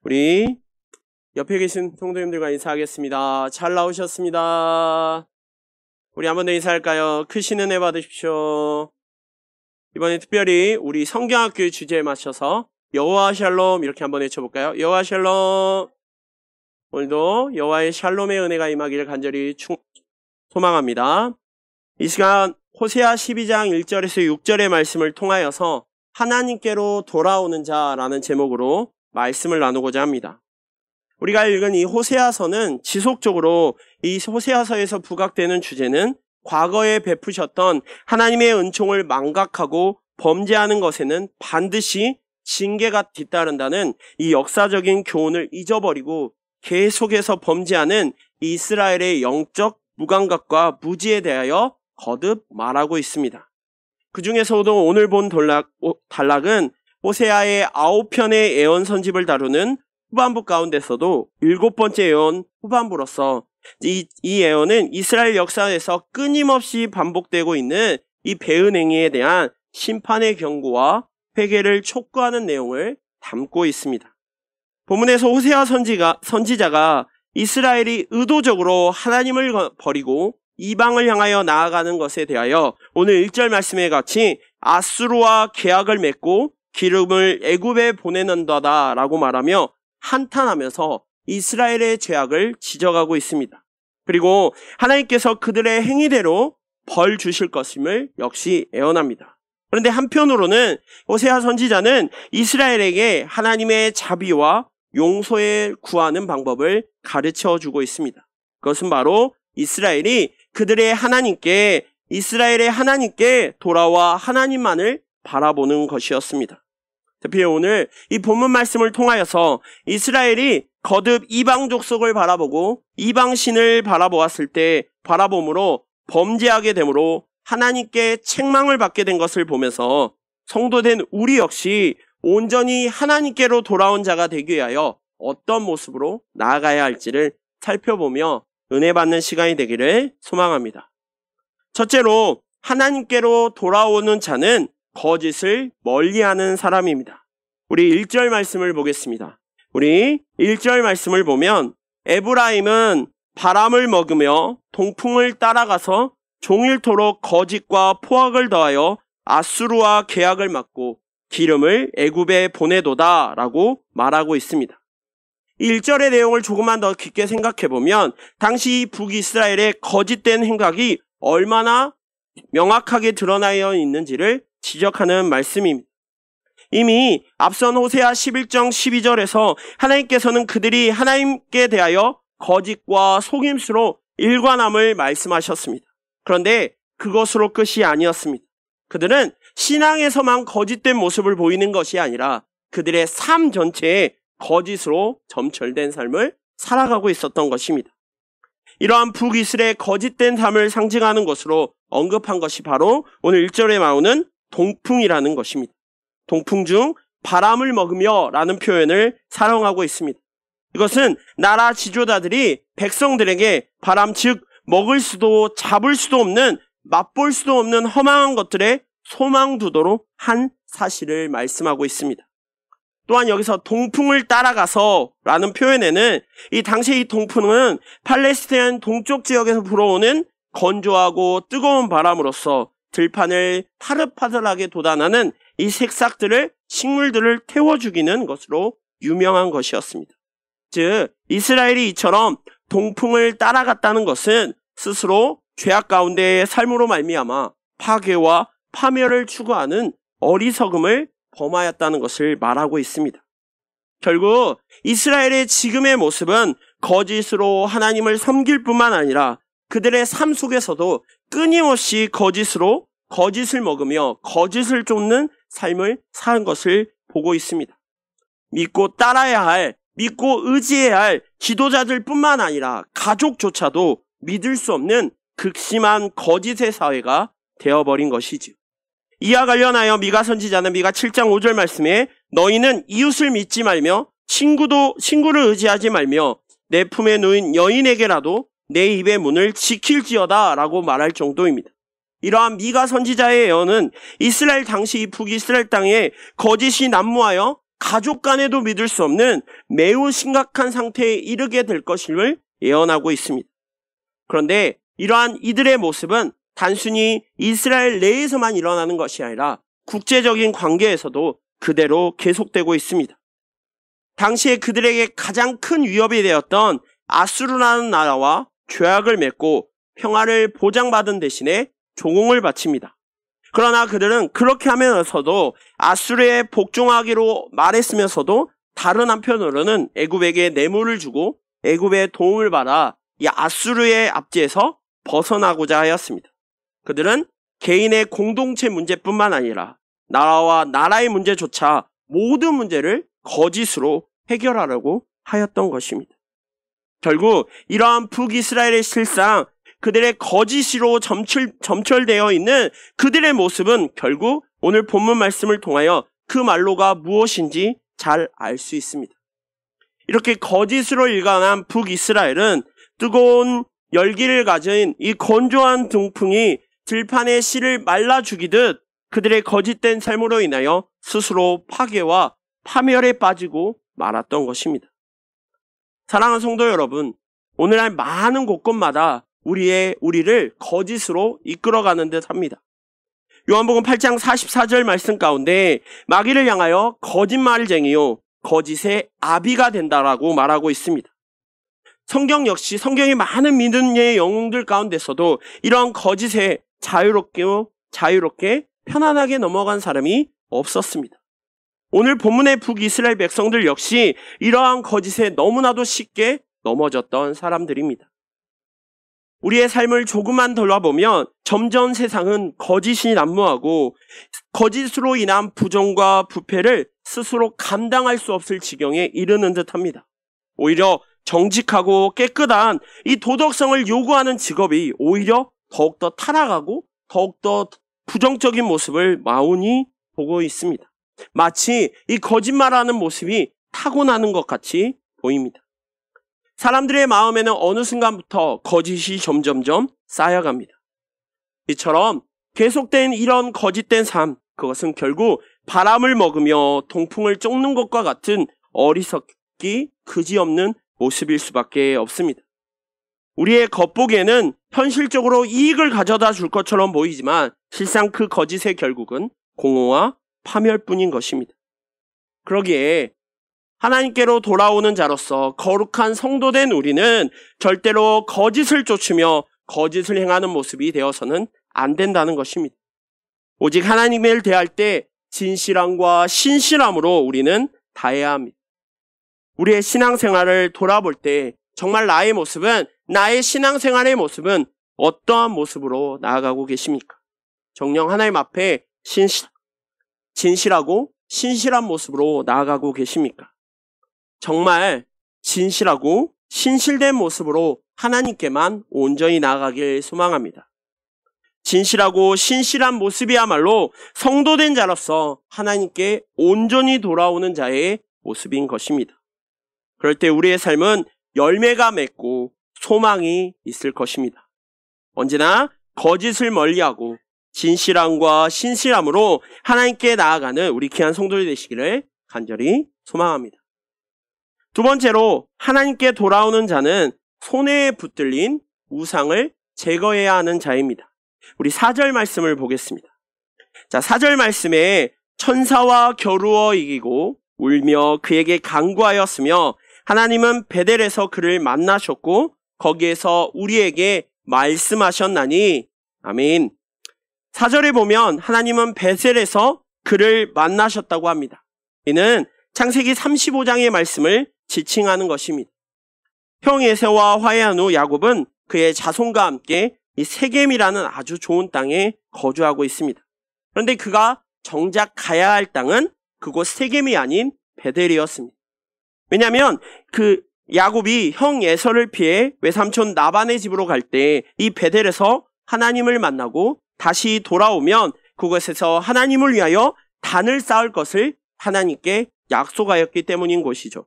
우리 옆에 계신 성도님들과 인사하겠습니다. 잘 나오셨습니다. 우리 한번 더 인사할까요? 크신 은혜 받으십시오. 이번에 특별히 우리 성경학교의 주제에 맞춰서 여호와 샬롬 이렇게 한번 외쳐볼까요? 여호와 샬롬. 오늘도 여호와의 샬롬의 은혜가 임하기를 간절히 소망합니다. 이 시간 호세아 12장 1절에서 6절의 말씀을 통하여서 하나님께로 돌아오는 자라는 제목으로 말씀을 나누고자 합니다. 우리가 읽은 이 호세아서는 지속적으로 이 호세아서에서 부각되는 주제는 과거에 베푸셨던 하나님의 은총을 망각하고 범죄하는 것에는 반드시 징계가 뒤따른다는 이 역사적인 교훈을 잊어버리고 계속해서 범죄하는 이스라엘의 영적 무감각과 무지에 대하여 거듭 말하고 있습니다. 그 중에서도 오늘 본 단락은 호세아의 9편의 예언 선집을 다루는 후반부 가운데서도 7번째 예언 후반부로서 이 예언은 이스라엘 역사에서 끊임없이 반복되고 있는 이 배은 행위에 대한 심판의 경고와 회개를 촉구하는 내용을 담고 있습니다. 본문에서 호세아 선지자가 이스라엘이 의도적으로 하나님을 버리고 이방을 향하여 나아가는 것에 대하여 오늘 1절 말씀에 같이 아수르와 계약을 맺고 기름을 애굽에 보내는다다 라고 말하며 한탄하면서 이스라엘의 죄악을 지적하고 있습니다. 그리고 하나님께서 그들의 행위대로 벌 주실 것임을 역시 예언합니다. 그런데 한편으로는 호세아 선지자는 이스라엘에게 하나님의 자비와 용서에 구하는 방법을 가르쳐 주고 있습니다. 그것은 바로 이스라엘의 하나님께 돌아와 하나님만을 바라보는 것이었습니다. 특히 오늘 이 본문 말씀을 통하여서 이스라엘이 거듭 이방 족속을 바라보고 이방신을 바라보았을 때 바라봄으로 범죄하게 되므로 하나님께 책망을 받게 된 것을 보면서 성도된 우리 역시 온전히 하나님께로 돌아온 자가 되기 위하여 어떤 모습으로 나아가야 할지를 살펴보며 은혜 받는 시간이 되기를 소망합니다. 첫째로 하나님께로 돌아오는 자는 거짓을 멀리하는 사람입니다. 우리 1절 말씀을 보겠습니다. 우리 1절 말씀을 보면 에브라임은 바람을 먹으며 동풍을 따라가서 종일토록 거짓과 포악을 더하여 아수르와 계약을 맺고 기름을 애굽에 보내도다 라고 말하고 있습니다. 1절의 내용을 조금만 더 깊게 생각해보면 당시 북이스라엘의 거짓된 행각이 얼마나 명확하게 드러나 있는지를 지적하는 말씀입니다. 이미 앞선 호세아 11장 12절에서 하나님께서는 그들이 하나님께 대하여 거짓과 속임수로 일관함을 말씀하셨습니다. 그런데 그것으로 끝이 아니었습니다. 그들은 신앙에서만 거짓된 모습을 보이는 것이 아니라 그들의 삶 전체에 거짓으로 점철된 삶을 살아가고 있었던 것입니다. 이러한 북이스라엘의 거짓된 삶을 상징하는 것으로 언급한 것이 바로 오늘 1절에 나오는 동풍이라는 것입니다. 동풍 중 바람을 먹으며 라는 표현을 사용하고 있습니다. 이것은 나라 지도자들이 백성들에게 바람 즉 먹을 수도 잡을 수도 없는 맛볼 수도 없는 허망한 것들에 소망 두도록 한 사실을 말씀하고 있습니다. 또한 여기서 동풍을 따라가서 라는 표현에는 이 당시 이 동풍은 팔레스타인 동쪽 지역에서 불어오는 건조하고 뜨거운 바람으로서 들판을 파릇파릇하게 돋아나는 이 식물들을 태워 죽이는 것으로 유명한 것이었습니다. 즉 이스라엘이 이처럼 동풍을 따라갔다는 것은 스스로 죄악 가운데의 삶으로 말미암아 파괴와 파멸을 추구하는 어리석음을 범하였다는 것을 말하고 있습니다. 결국 이스라엘의 지금의 모습은 거짓으로 하나님을 섬길 뿐만 아니라 그들의 삶 속에서도 끊임없이 거짓을 먹으며 거짓을 쫓는 삶을 사는 것을 보고 있습니다. 믿고 의지해야 할 지도자들 뿐만 아니라 가족조차도 믿을 수 없는 극심한 거짓의 사회가 되어버린 것이죠. 이와 관련하여 미가 선지자는 미가 7장 5절 말씀에 너희는 이웃을 믿지 말며 친구를 의지하지 말며 내 품에 놓인 여인에게라도 내 입의 문을 지킬지어다 라고 말할 정도입니다. 이러한 미가 선지자의 예언은 이스라엘 당시 북이스라엘 땅에 거짓이 난무하여 가족 간에도 믿을 수 없는 매우 심각한 상태에 이르게 될 것임을 예언하고 있습니다. 그런데 이러한 이들의 모습은 단순히 이스라엘 내에서만 일어나는 것이 아니라 국제적인 관계에서도 그대로 계속되고 있습니다. 당시에 그들에게 가장 큰 위협이 되었던 아수르라는 나라와 조약을 맺고 평화를 보장받은 대신에 조공을 바칩니다. 그러나 그들은 그렇게 하면서도 아수르에 복종하기로 말했으면서도 다른 한편으로는 애굽에게 뇌물을 주고 애굽의 도움을 받아 이 아수르의 압제에서 벗어나고자 하였습니다. 그들은 개인의 공동체 문제뿐만 아니라 나라와 나라의 문제조차 모든 문제를 거짓으로 해결하려고 하였던 것입니다. 결국 이러한 북이스라엘의 실상, 그들의 거짓으로 점철되어 있는 그들의 모습은 결국 오늘 본문 말씀을 통하여 그 말로가 무엇인지 잘 알 수 있습니다. 이렇게 거짓으로 일관한 북이스라엘은 뜨거운 열기를 가진 이 건조한 동풍이 들판의 씨를 말라 죽이듯 그들의 거짓된 삶으로 인하여 스스로 파괴와 파멸에 빠지고 말았던 것입니다. 사랑하는 성도 여러분, 오늘날 많은 곳곳마다 우리를 거짓으로 이끌어가는 듯 합니다. 요한복음 8장 44절 말씀 가운데 마귀를 향하여 거짓말쟁이요 거짓의 아비가 된다라고 말하고 있습니다. 성경 역시 성경의 많은 믿음의 영웅들 가운데서도 이러한 거짓에 자유롭게 편안하게 넘어간 사람이 없었습니다. 오늘 본문의 북이스라엘 백성들 역시 이러한 거짓에 너무나도 쉽게 넘어졌던 사람들입니다. 우리의 삶을 조금만 돌아보면 점점 세상은 거짓이 난무하고 거짓으로 인한 부정과 부패를 스스로 감당할 수 없을 지경에 이르는 듯합니다. 오히려 정직하고 깨끗한 이 도덕성을 요구하는 직업이 오히려 더욱더 타락하고 더욱더 부정적인 모습을 마운이 보고 있습니다. 마치 이 거짓말하는 모습이 타고나는 것 같이 보입니다. 사람들의 마음에는 어느 순간부터 거짓이 점점점 쌓여갑니다. 이처럼 계속된 이런 거짓된 삶, 그것은 결국 바람을 먹으며 동풍을 쫓는 것과 같은 어리석기 그지없는 모습일 수밖에 없습니다. 우리의 겉보기에는 현실적으로 이익을 가져다 줄 것처럼 보이지만 실상 그 거짓의 결국은 공허와 파멸뿐인 것입니다. 그러기에 하나님께로 돌아오는 자로서 거룩한 성도된 우리는 절대로 거짓을 쫓으며 거짓을 행하는 모습이 되어서는 안 된다는 것입니다. 오직 하나님을 대할 때 진실함과 신실함으로 우리는 다해야 합니다. 우리의 신앙생활을 돌아볼 때 정말 나의 신앙생활의 모습은 어떠한 모습으로 나아가고 계십니까? 정녕 하나님 앞에 진실하고 신실한 모습으로 나아가고 계십니까? 정말 진실하고 신실된 모습으로 하나님께만 온전히 나아가길 소망합니다. 진실하고 신실한 모습이야말로 성도된 자로서 하나님께 온전히 돌아오는 자의 모습인 것입니다. 그럴 때 우리의 삶은 열매가 맺고 소망이 있을 것입니다. 언제나 거짓을 멀리하고 진실함과 신실함으로 하나님께 나아가는 우리 귀한 성도들 되시기를 간절히 소망합니다. 두 번째로 하나님께 돌아오는 자는 손에 붙들린 우상을 제거해야 하는 자입니다. 우리 4절 말씀을 보겠습니다. 자, 4절 말씀에 천사와 겨루어 이기고 울며 그에게 간구하였으며 하나님은 베델에서 그를 만나셨고 거기에서 우리에게 말씀하셨나니 아멘. 4절에 보면 하나님은 베델에서 그를 만나셨다고 합니다. 이는 창세기 35장의 말씀을 지칭하는 것입니다. 형 에서와 화해한 후 야곱은 그의 자손과 함께 이 세겜이라는 아주 좋은 땅에 거주하고 있습니다. 그런데 그가 정작 가야 할 땅은 그곳 세겜이 아닌 베델이었습니다. 왜냐하면 그 야곱이 형 에서를 피해 외삼촌 나반의 집으로 갈 때 이 베델에서 하나님을 만나고 다시 돌아오면 그곳에서 하나님을 위하여 단을 쌓을 것을 하나님께 약속하였기 때문인 것이죠.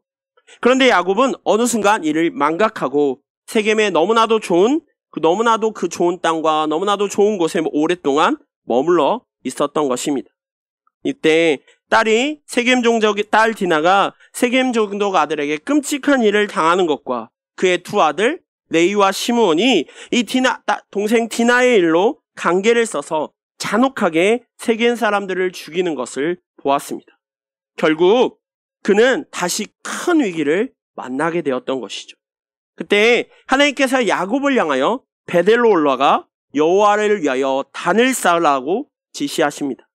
그런데 야곱은 어느 순간 이를 망각하고 세겜에 너무나도 그 좋은 땅과 너무나도 좋은 곳에 오랫동안 머물러 있었던 것입니다. 이때 딸이 세겜 종족의 딸 디나가 세겜 종족 아들에게 끔찍한 일을 당하는 것과 그의 두 아들 레이와 시므온이 이 동생 디나의 일로 강계를 써서 잔혹하게 세겜 사람들을 죽이는 것을 보았습니다. 결국 그는 다시 큰 위기를 만나게 되었던 것이죠. 그때 하나님께서 야곱을 향하여 베델로 올라가 여호와를 위하여 단을 쌓으라고 지시하십니다.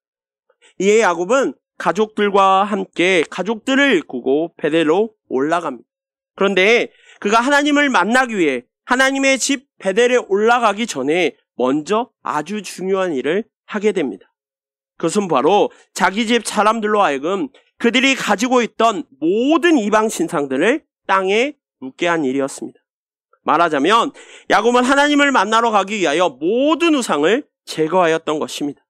이에 야곱은 가족들과 함께 가족들을 이끌고 베델로 올라갑니다. 그런데 그가 하나님을 만나기 위해 하나님의 집 베델에 올라가기 전에 먼저 아주 중요한 일을 하게 됩니다. 그것은 바로 자기 집 사람들로 하여금 그들이 가지고 있던 모든 이방 신상들을 땅에 묻게 한 일이었습니다. 말하자면 야곱은 하나님을 만나러 가기 위하여 모든 우상을 제거하였던 것입니다.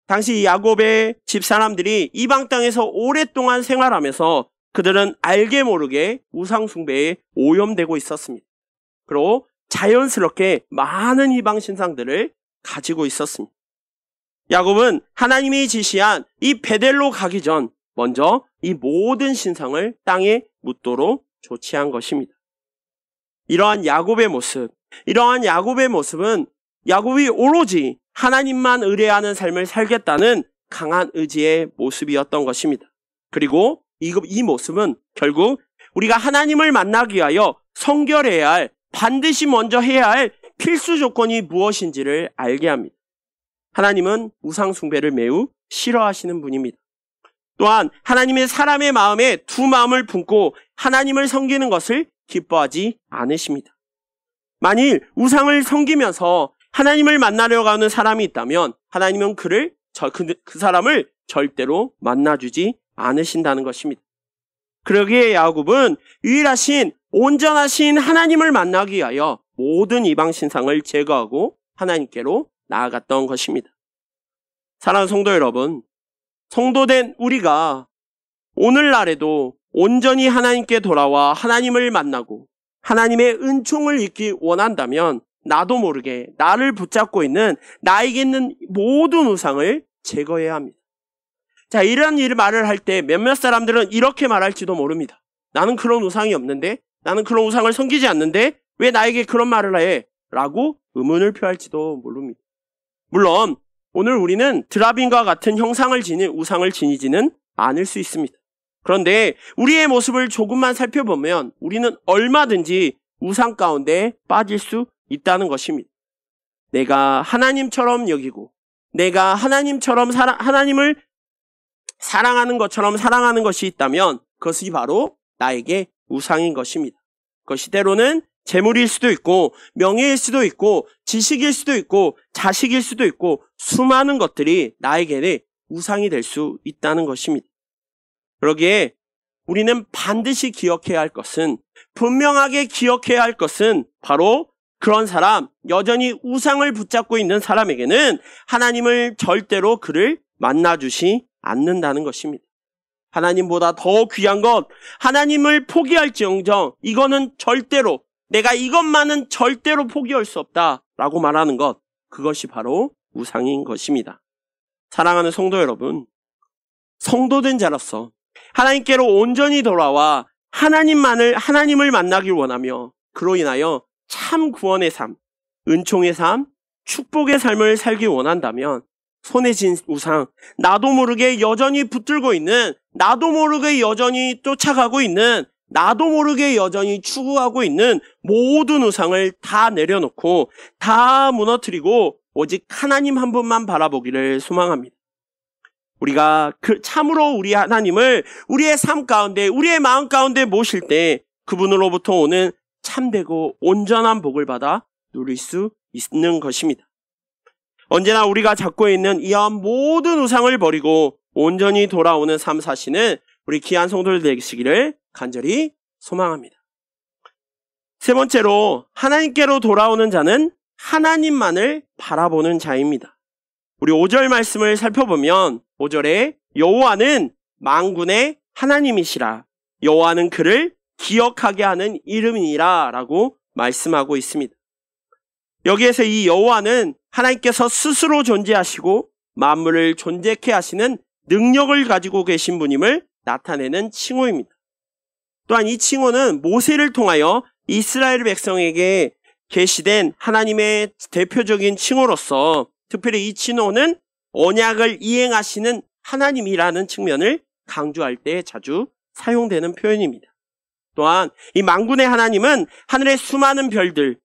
당시 야곱의 집사람들이 이방 땅에서 오랫동안 생활하면서 그들은 알게 모르게 우상 숭배에 오염되고 있었습니다. 그리고 자연스럽게 많은 이방 신상들을 가지고 있었습니다. 야곱은 하나님이 지시한 이 베델로 가기 전 먼저 이 모든 신상을 땅에 묻도록 조치한 것입니다. 이러한 야곱의 모습은 야곱이 오로지 하나님만 의뢰하는 삶을 살겠다는 강한 의지의 모습이었던 것입니다. 그리고 이 모습은 결국 우리가 하나님을 만나기 위하여 성결해야 할, 반드시 먼저 해야 할 필수 조건이 무엇인지를 알게 합니다. 하나님은 우상 숭배를 매우 싫어하시는 분입니다. 또한 하나님의 사람의 마음에 두 마음을 품고 하나님을 섬기는 것을 기뻐하지 않으십니다. 만일 우상을 섬기면서 하나님을 만나려고 하는 사람이 있다면 하나님은 그 사람을 절대로 만나주지 않으신다는 것입니다. 그러기에 야곱은 유일하신 온전하신 하나님을 만나기 위하여 모든 이방 신상을 제거하고 하나님께로 나아갔던 것입니다. 사랑하는 성도 여러분, 성도된 우리가 오늘날에도 온전히 하나님께 돌아와 하나님을 만나고 하나님의 은총을 잊기 원한다면 나도 모르게 나를 붙잡고 있는 나에게 있는 모든 우상을 제거해야 합니다. 자, 이런 말을 할 때 몇몇 사람들은 이렇게 말할지도 모릅니다. 나는 그런 우상이 없는데, 나는 그런 우상을 섬기지 않는데 왜 나에게 그런 말을 해? 라고 의문을 표할지도 모릅니다. 물론 오늘 우리는 드라빈과 같은 형상을 지닌 우상을 지니지는 않을 수 있습니다. 그런데 우리의 모습을 조금만 살펴보면 우리는 얼마든지 우상 가운데 빠질 수 있다는 것입니다. 내가 하나님처럼 여기고 내가 하나님처럼 하나님을 사랑하는 것처럼 사랑하는 것이 있다면 그것이 바로 나에게 우상인 것입니다. 그것이 때로는 재물일 수도 있고 명예일 수도 있고 지식일 수도 있고 자식일 수도 있고 수많은 것들이 나에게는 우상이 될 수 있다는 것입니다. 그러기에 우리는 반드시 기억해야 할 것은, 분명하게 기억해야 할 것은 바로 그런 사람, 여전히 우상을 붙잡고 있는 사람에게는 하나님을 절대로 그를 만나주시 않는다는 것입니다. 하나님보다 더 귀한 것, 하나님을 포기할지언정 이거는 절대로, 내가 이것만은 절대로 포기할 수 없다라고 말하는 것, 그것이 바로 우상인 것입니다. 사랑하는 성도 여러분, 성도된 자로서 하나님께로 온전히 돌아와 하나님을 만나길 원하며 그로 인하여 참 구원의 삶, 은총의 삶, 축복의 삶을 살기 원한다면 손에 쥔 우상, 나도 모르게 여전히 붙들고 있는, 나도 모르게 여전히 쫓아가고 있는, 나도 모르게 여전히 추구하고 있는 모든 우상을 다 내려놓고 다 무너뜨리고 오직 하나님 한 분만 바라보기를 소망합니다. 우리가 참으로 우리 하나님을 우리의 삶 가운데, 우리의 마음 가운데 모실 때 그분으로부터 오는 참되고 온전한 복을 받아 누릴 수 있는 것입니다. 언제나 우리가 잡고 있는 이러한 모든 우상을 버리고 온전히 돌아오는 삶 사시는 우리 귀한 성도들 되시기를 간절히 소망합니다. 세 번째로, 하나님께로 돌아오는 자는 하나님만을 바라보는 자입니다. 우리 5절 말씀을 살펴보면 5절에 여호와는 만군의 하나님이시라, 여호와는 그를 기억하게 하는 이름이니라 라고 말씀하고 있습니다. 여기에서 이 여호와는 하나님께서 스스로 존재하시고 만물을 존재케 하시는 능력을 가지고 계신 분임을 나타내는 칭호입니다. 또한 이 칭호는 모세를 통하여 이스라엘 백성에게 계시된 하나님의 대표적인 칭호로서 특별히 이 칭호는 언약을 이행하시는 하나님이라는 측면을 강조할 때 자주 사용되는 표현입니다. 또한 이 만군의 하나님은 하늘의 수많은 별들,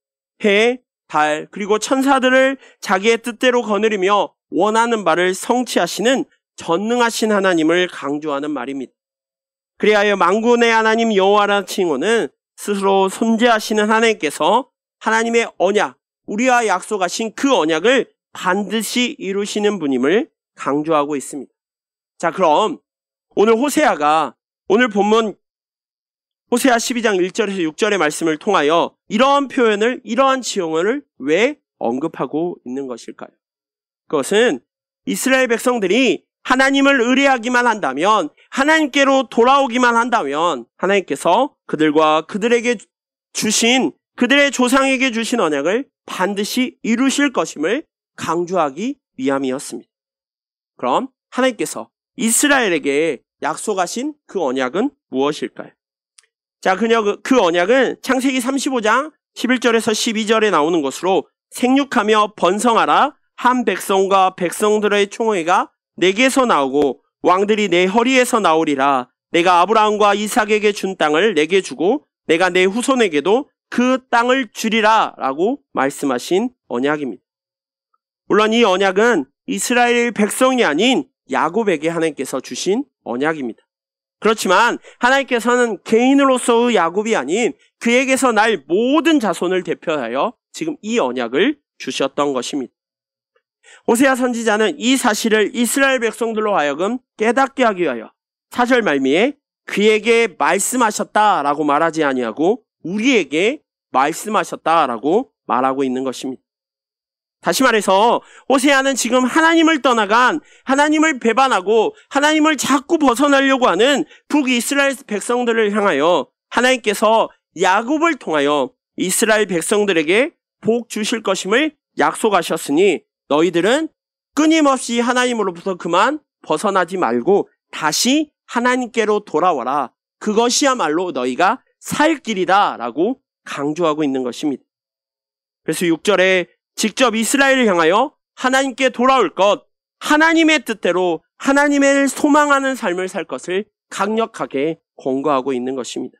해, 달, 그리고 천사들을 자기의 뜻대로 거느리며 원하는 바를 성취하시는 전능하신 하나님을 강조하는 말입니다. 그리하여 만군의 하나님 여호와라는 칭호는 스스로 존재하시는 하나님께서 하나님의 언약, 우리와 약속하신 그 언약을 반드시 이루시는 분임을 강조하고 있습니다. 자, 그럼 오늘 호세아가 오늘 본문 호세아 12장 1절에서 6절의 말씀을 통하여 이러한 표현을, 이러한 칭호를 왜 언급하고 있는 것일까요? 그것은 이스라엘 백성들이 하나님을 의뢰하기만 한다면, 하나님께로 돌아오기만 한다면 하나님께서 그들과 그들에게 주신, 그들의 조상에게 주신 언약을 반드시 이루실 것임을 강조하기 위함이었습니다. 그럼 하나님께서 이스라엘에게 약속하신 그 언약은 무엇일까요? 자, 그 언약은 창세기 35장 11절에서 12절에 나오는 것으로 생육하며 번성하라, 한 백성과 백성들의 총회가 내게서 나오고 왕들이 내 허리에서 나오리라. 내가 아브라함과 이삭에게 준 땅을 내게 주고 내가 내 후손에게도 그 땅을 주리라 라고 말씀하신 언약입니다. 물론 이 언약은 이스라엘 백성이 아닌 야곱에게 하나님께서 주신 언약입니다. 그렇지만 하나님께서는 개인으로서의 야곱이 아닌 그에게서 날 모든 자손을 대표하여 지금 이 언약을 주셨던 것입니다. 호세아 선지자는 이 사실을 이스라엘 백성들로 하여금 깨닫게 하기 위하여 4절 말미에 그에게 말씀하셨다라고 말하지 아니하고 우리에게 말씀하셨다라고 말하고 있는 것입니다. 다시 말해서 호세아는 지금 하나님을 떠나간, 하나님을 배반하고 하나님을 자꾸 벗어나려고 하는 북이스라엘 백성들을 향하여 하나님께서 야곱을 통하여 이스라엘 백성들에게 복 주실 것임을 약속하셨으니 너희들은 끊임없이 하나님으로부터 그만 벗어나지 말고 다시 하나님께로 돌아와라. 그것이야말로 너희가 살 길이다 라고 강조하고 있는 것입니다. 그래서 6절에 직접 이스라엘을 향하여 하나님께 돌아올 것, 하나님의 뜻대로 하나님을 소망하는 삶을 살 것을 강력하게 권고하고 있는 것입니다.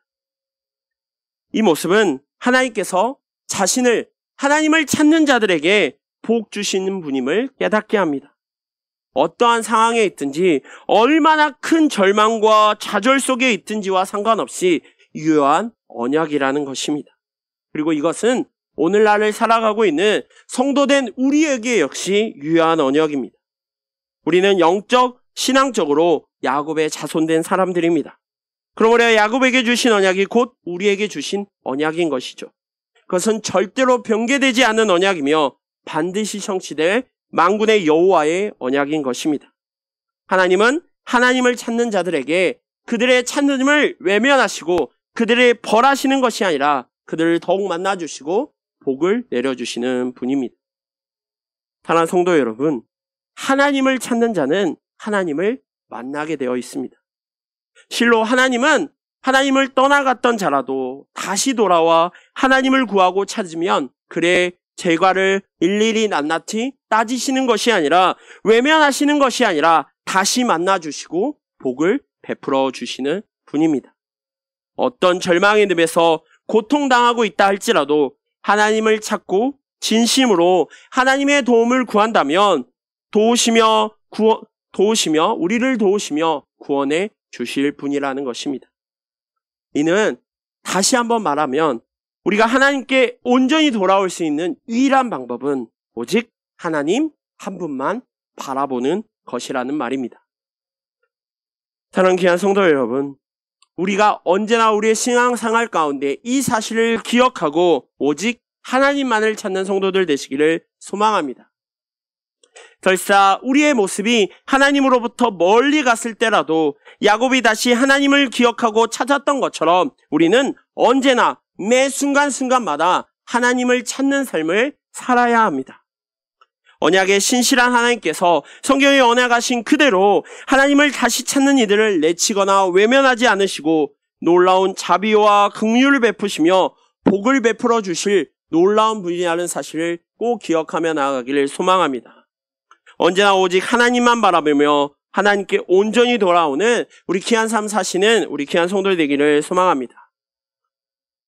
이 모습은 하나님께서 자신을, 하나님을 찾는 자들에게 복 주시는 분임을 깨닫게 합니다. 어떠한 상황에 있든지 얼마나 큰 절망과 좌절 속에 있든지와 상관없이 유효한 언약이라는 것입니다. 그리고 이것은 오늘날을 살아가고 있는 성도된 우리에게 역시 유효한 언약입니다. 우리는 영적, 신앙적으로 야곱의 자손된 사람들입니다. 그러므로 야곱에게 주신 언약이 곧 우리에게 주신 언약인 것이죠. 그것은 절대로 변개되지 않는 언약이며 반드시 성취될 만군의 여호와의 언약인 것입니다. 하나님은 하나님을 찾는 자들에게 그들의 찾는음을 외면하시고 그들을 벌하시는 것이 아니라 그들을 더욱 만나주시고 복을 내려주시는 분입니다. 사랑하는 성도 여러분, 하나님을 찾는 자는 하나님을 만나게 되어 있습니다. 실로 하나님은 하나님을 떠나갔던 자라도 다시 돌아와 하나님을 구하고 찾으면 그의 죄과를 일일이 낱낱이 따지시는 것이 아니라, 외면하시는 것이 아니라 다시 만나주시고 복을 베풀어 주시는 분입니다. 어떤 절망의 늪에서 고통당하고 있다 할지라도 하나님을 찾고 진심으로 하나님의 도움을 구한다면 우리를 도우시며 구원해 주실 분이라는 것입니다. 이는 다시 한번 말하면 우리가 하나님께 온전히 돌아올 수 있는 유일한 방법은 오직 하나님 한 분만 바라보는 것이라는 말입니다. 사랑하는 귀한 성도 여러분, 우리가 언제나 우리의 신앙생활 가운데 이 사실을 기억하고 오직 하나님만을 찾는 성도들 되시기를 소망합니다. 설사 우리의 모습이 하나님으로부터 멀리 갔을 때라도 야곱이 다시 하나님을 기억하고 찾았던 것처럼 우리는 언제나 매 순간순간마다 하나님을 찾는 삶을 살아야 합니다. 언약의 신실한 하나님께서 성경에 언약하신 그대로 하나님을 다시 찾는 이들을 내치거나 외면하지 않으시고 놀라운 자비와 긍휼을 베푸시며 복을 베풀어 주실 놀라운 분이라는 사실을 꼭 기억하며 나아가기를 소망합니다. 언제나 오직 하나님만 바라보며 하나님께 온전히 돌아오는 우리 귀한 삶 사시는 우리 귀한 성도들 되기를 소망합니다.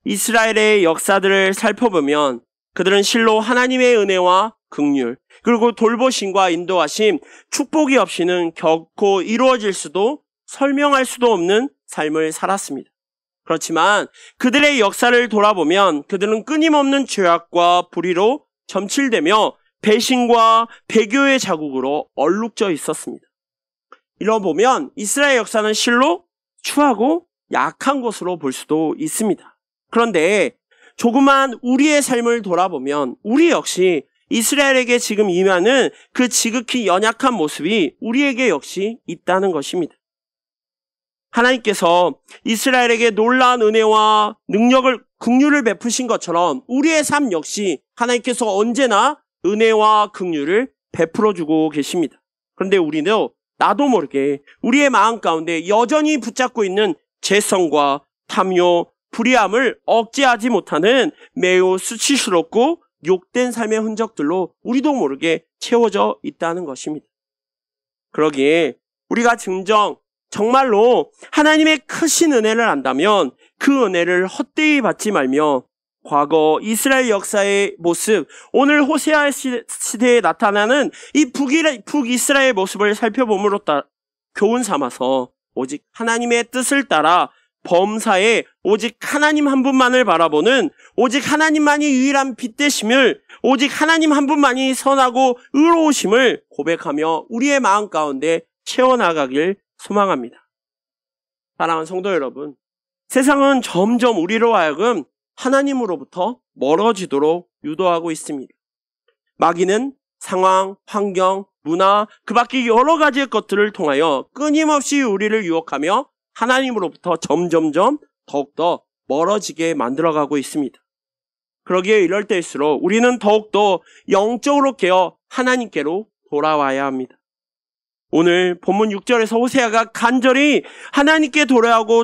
이스라엘의 역사들을 살펴보면 그들은 실로 하나님의 은혜와 긍휼 그리고 돌보심과 인도하심, 축복이 없이는 결코 이루어질 수도 설명할 수도 없는 삶을 살았습니다. 그렇지만 그들의 역사를 돌아보면 그들은 끊임없는 죄악과 불의로 점칠되며 배신과 배교의 자국으로 얼룩져 있었습니다. 이러보면 이스라엘 역사는 실로 추하고 약한 것으로 볼 수도 있습니다. 그런데 조그만 우리의 삶을 돌아보면 우리 역시 이스라엘에게 지금 임하는 그 지극히 연약한 모습이 우리에게 역시 있다는 것입니다. 하나님께서 이스라엘에게 놀라운 은혜와 능력을 긍휼을 베푸신 것처럼 우리의 삶 역시 하나님께서 언제나 은혜와 긍휼을 베풀어 주고 계십니다. 그런데 우리는 나도 모르게 우리의 마음 가운데 여전히 붙잡고 있는 죄성과 탐욕, 불의함을 억제하지 못하는 매우 수치스럽고 욕된 삶의 흔적들로 우리도 모르게 채워져 있다는 것입니다. 그러기에 우리가 정말로 하나님의 크신 은혜를 안다면 그 은혜를 헛되이 받지 말며 과거 이스라엘 역사의 모습, 오늘 호세아 시대에 나타나는 이 북이스라엘 모습을 살펴봄으로 교훈 삼아서 오직 하나님의 뜻을 따라 범사에 오직 하나님 한 분만을 바라보는 오직 하나님만이 유일한 빛 되심을 오직 하나님 한 분만이 선하고 의로우심을 고백하며 우리의 마음 가운데 채워나가길 소망합니다. 사랑하는 성도 여러분, 세상은 점점 우리로 하여금 하나님으로부터 멀어지도록 유도하고 있습니다. 마귀는 상황, 환경, 문화, 그 밖에 여러 가지의 것들을 통하여 끊임없이 우리를 유혹하며 하나님으로부터 점점점 더욱더 멀어지게 만들어가고 있습니다. 그러기에 이럴 때일수록 우리는 더욱더 영적으로 깨어 하나님께로 돌아와야 합니다. 오늘 본문 6절에서 호세아가 간절히 하나님께 돌아올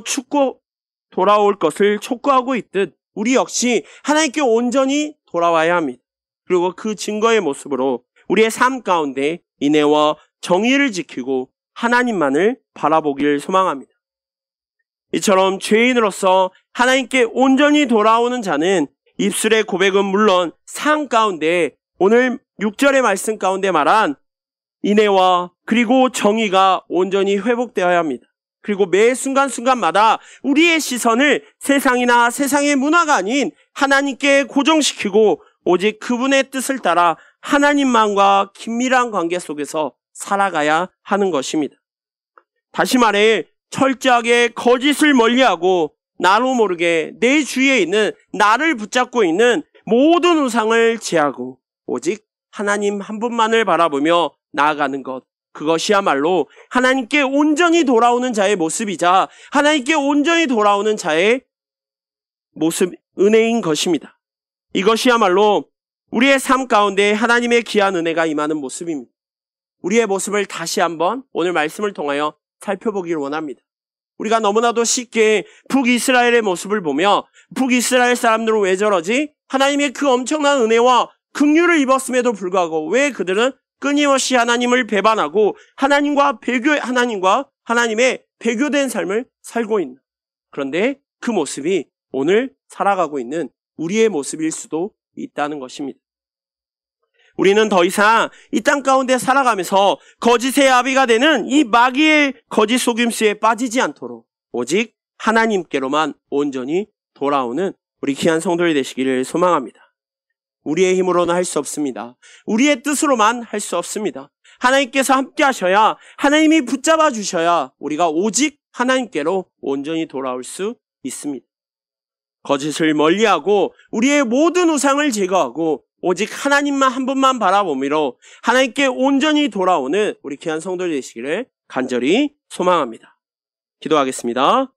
것을 촉구하고 있듯 우리 역시 하나님께 온전히 돌아와야 합니다. 그리고 그 증거의 모습으로 우리의 삶 가운데 인애와 정의를 지키고 하나님만을 바라보기를 소망합니다. 이처럼 죄인으로서 하나님께 온전히 돌아오는 자는 입술의 고백은 물론 삶 가운데 오늘 6절의 말씀 가운데 말한 인애와 그리고 정의가 온전히 회복되어야 합니다. 그리고 매 순간순간마다 우리의 시선을 세상이나 세상의 문화가 아닌 하나님께 고정시키고 오직 그분의 뜻을 따라 하나님만과 긴밀한 관계 속에서 살아가야 하는 것입니다. 다시 말해 철저하게 거짓을 멀리하고 나로 모르게 내 주위에 있는 나를 붙잡고 있는 모든 우상을 제하고 오직 하나님 한 분만을 바라보며 나아가는 것, 그것이야말로 하나님께 온전히 돌아오는 자의 모습이자 하나님께 온전히 돌아오는 자의 모습, 은혜인 것입니다. 이것이야말로 우리의 삶 가운데 하나님의 귀한 은혜가 임하는 모습입니다. 우리의 모습을 다시 한번 오늘 말씀을 통하여 살펴보기를 원합니다. 우리가 너무나도 쉽게 북이스라엘의 모습을 보며 북이스라엘 사람들은 왜 저러지? 하나님의 그 엄청난 은혜와 긍휼을 입었음에도 불구하고 왜 그들은 끊임없이 하나님을 배반하고 하나님과 하나님의 배교된 삶을 살고 있는, 그런데 그 모습이 오늘 살아가고 있는 우리의 모습일 수도 있다는 것입니다. 우리는 더 이상 이 땅 가운데 살아가면서 거짓의 아비가 되는 이 마귀의 거짓 속임수에 빠지지 않도록 오직 하나님께로만 온전히 돌아오는 우리 귀한 성도들 되시기를 소망합니다. 우리의 힘으로는 할 수 없습니다. 우리의 뜻으로만 할 수 없습니다. 하나님께서 함께 하셔야, 하나님이 붙잡아 주셔야 우리가 오직 하나님께로 온전히 돌아올 수 있습니다. 거짓을 멀리하고 우리의 모든 우상을 제거하고 오직 하나님만 한 분만 바라보미로 하나님께 온전히 돌아오는 우리 귀한 성도들 되시기를 간절히 소망합니다. 기도하겠습니다.